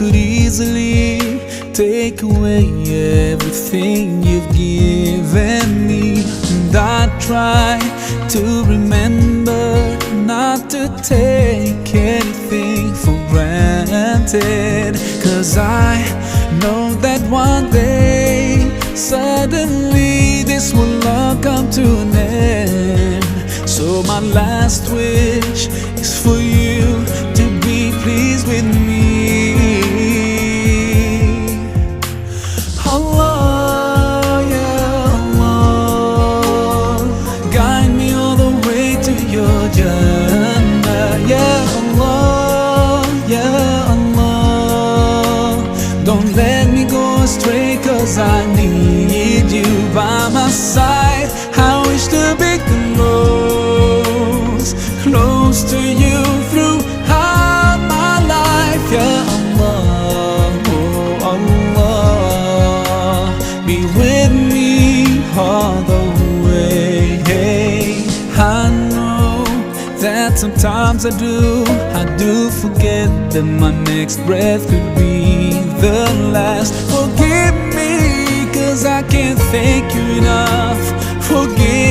could easily take away everything you've given me. And I try to remember not to take anything for granted, 'cause I know that one day suddenly this will all come to an end. So my last wish is for you to be pleased with me. Allah, yeah Allah, guide me all the way to your Jannah. Yeah Allah, yeah Allah, don't let me go astray, 'cause I need you by my side. I wish to be close to you throughout my life. Yeah Allah, oh Allah, be with me all the way. I know that sometimes I do forget that my next breath could be the last. Forgive me, 'cause I can't thank you enough. Forgive